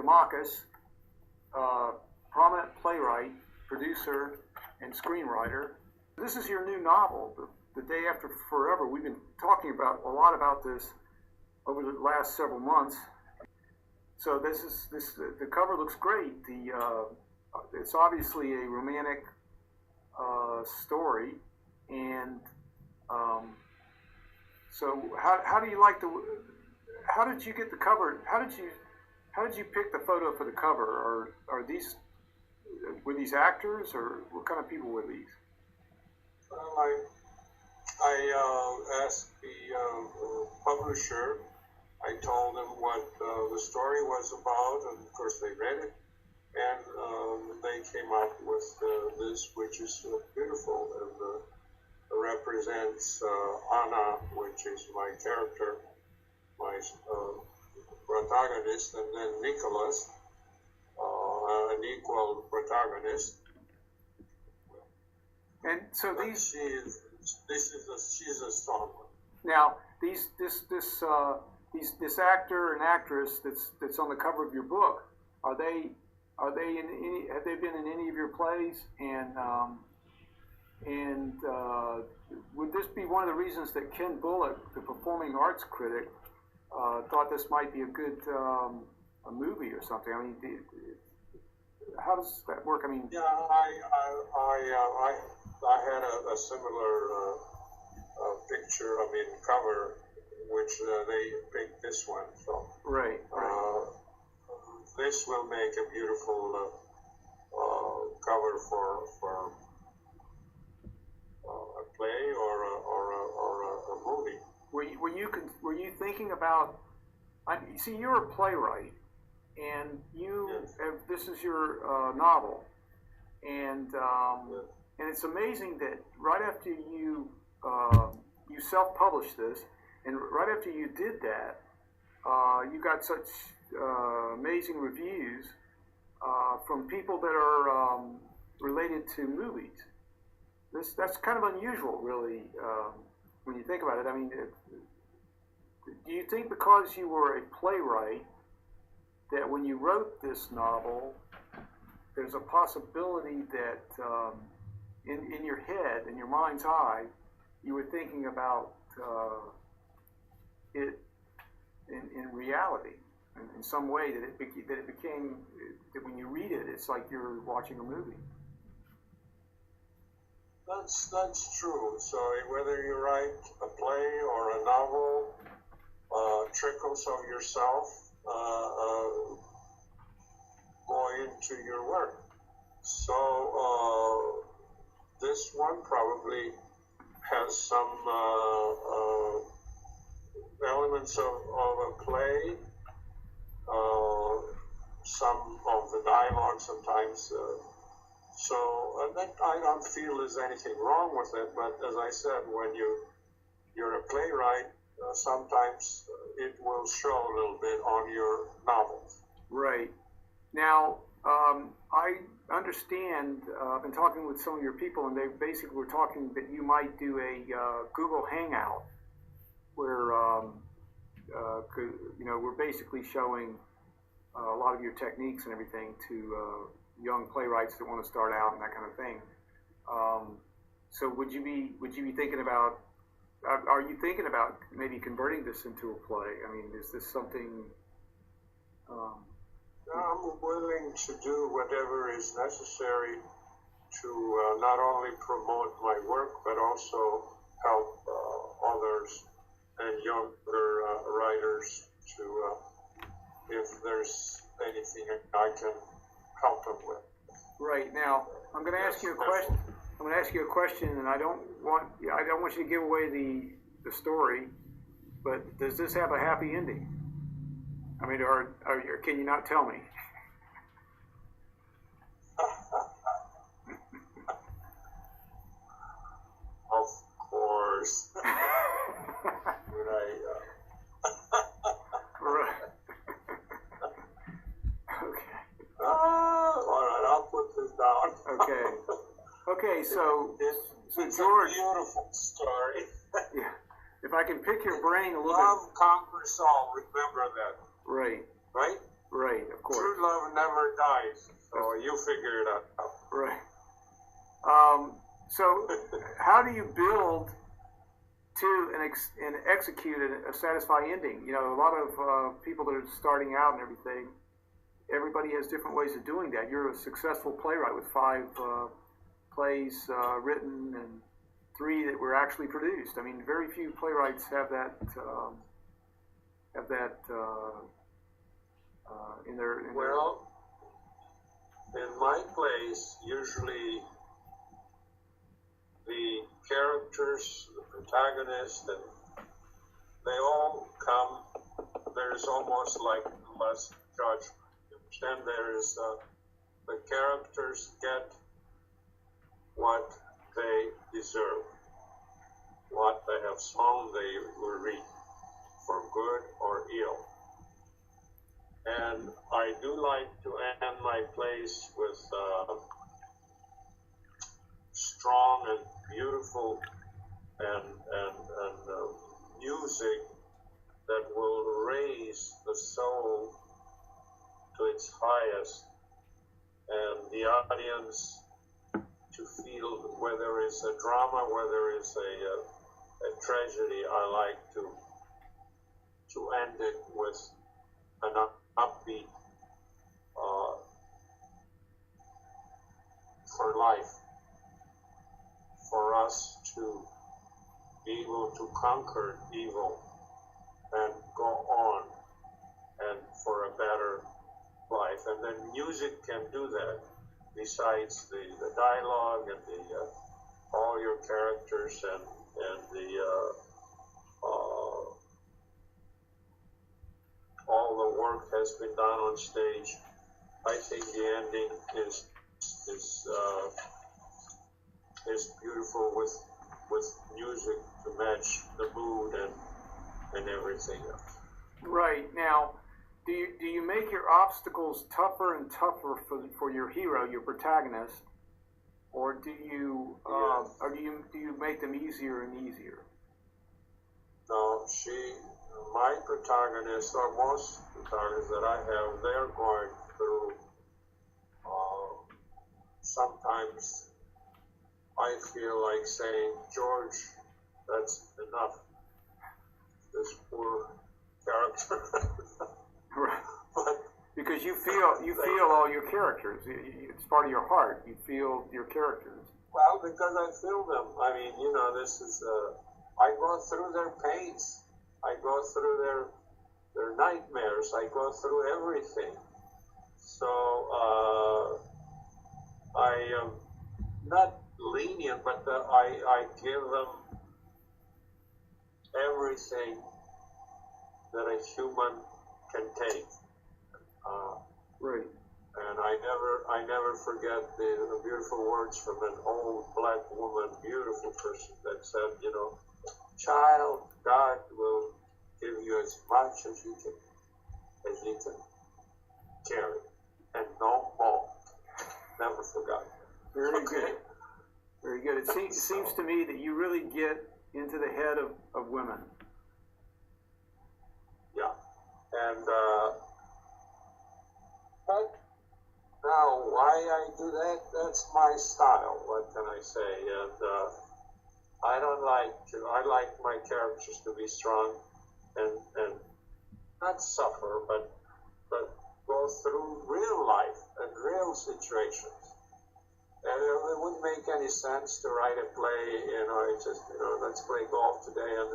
Demakas, prominent playwright, producer, and screenwriter. This is your new novel, The Day After Forever. We've been talking a lot about this over the last several months. So the cover looks great. It's obviously a romantic story, and so how do you like how did you get the cover? How did you pick the photo for the cover? Were these actors, or what kind of people were these? Well, I asked the publisher. I told them what the story was about, and of course they read it, and they came up with this, which is beautiful, and represents Anna, which is my character, my protagonist, and then Nicholas, an equal protagonist. And so these, she's a strong one. Now, this actor and actress that's on the cover of your book, have they been in any of your plays? And would this be one of the reasons that Ken Bullock, the performing arts critic, thought this might be a good a movie or something? I mean, how does that work? I mean, yeah, I had a similar picture. I mean, cover, which they picked this one. So right. This will make a beautiful cover for a play or a movie. Were you thinking about? See, you're a playwright, and Yes. this is your novel, and it's amazing that right after you self-published this, and right after you did that, you got such amazing reviews from people that are related to movies. That's kind of unusual, really, when you think about it. I mean, do you think because you were a playwright that when you wrote this novel, there's a possibility that in your head, in your mind's eye, you were thinking about it in reality, in some way, that it became, that when you read it, it's like you're watching a movie? That's true. So whether you write a play or a novel, trickles of yourself go into your work. So this one probably has some elements of a play, some of the dialogue sometimes. So that I don't feel there's anything wrong with it, but as I said, when you're a playwright, sometimes it will show a little bit on your novels. Right. Now, I understand, I've been talking with some of your people, and they basically were talking that you might do a Google Hangout where, we're basically showing a lot of your techniques and everything to young playwrights that want to start out and that kind of thing. So would you be thinking about, are you thinking about maybe converting this into a play? I mean, is this something? I'm willing to do whatever is necessary to not only promote my work, but also help others and younger writers to, if there's anything I can help them with. Right. Now, I'm going to ask you a question. I'm going to ask you a question, and I don't want you to give away the story, but does this have a happy ending? I mean, or can you not tell me? Of course. Would I? Right. Okay. All right, I'll put this down. Okay. Okay, so it's George, a beautiful story. yeah, if I can pick your brain a little Love conquers all. Remember that. bit. Right. Right? Right, of course. True love never dies, so you figure it out. Right. So, how do you build to and execute a satisfying ending? You know, a lot of people that are starting out and everything, everybody has different ways of doing that. You're a successful playwright with 5 plays written and 3 that were actually produced. I mean, very few playwrights have that in their. Well, in my plays, usually the characters, the protagonist, and they all come. There's almost like less judgment. You understand? There is the characters get what they deserve, what they have sown they will reap, for good or ill. And I do like to end my plays with strong and beautiful and music that will raise the soul to its highest, and the audience to feel whether it's a drama, whether it's a tragedy. I like to end it with an upbeat for life, for us to be able to conquer evil and go on and for a better life. And then music can do that, besides the dialogue and all your characters and all the work has been done on stage. I think the ending is beautiful with music to match the mood and everything else. Right. Now, do you make your obstacles tougher and tougher for your hero, your protagonist, or do you do you make them easier and easier? No, my protagonist, or most protagonists that I have, they're going through. Sometimes I feel like saying, George, that's enough. This poor character. Right. But because you feel all your characters. It's part of your heart. You feel your characters. Well, because I feel them. I mean, you know, this is. I go through their pains. I go through their nightmares. I go through everything. So I am not lenient, but I give them everything that a human can take. Right. And I never forget the beautiful words from an old black woman, beautiful person, that said, you know, child, God will give you as much as you can carry, and no more. Never forgot. Very good. Very good. It seems to me that you really get into the head of women. Yeah. And but now why I do that, that's my style. What can I say? And I like my characters to be strong and not suffer, but go through real life and real situations. And it wouldn't make any sense to write a play, you know, it's just, you know, let's play golf today and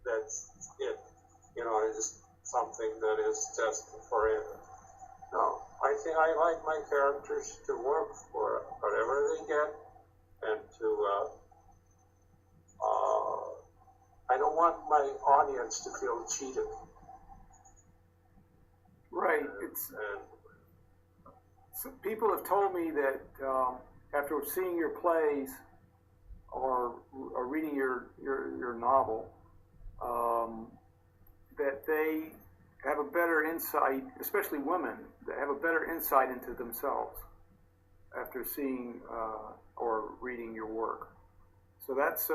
that's it. You know, it's just something that is just forever. No, I think I like my characters to work for whatever they get, and to I don't want my audience to feel cheated. Right. So people have told me that after seeing your plays or reading your novel, that they have a better insight, especially women, that have a better insight into themselves after seeing or reading your work. So that's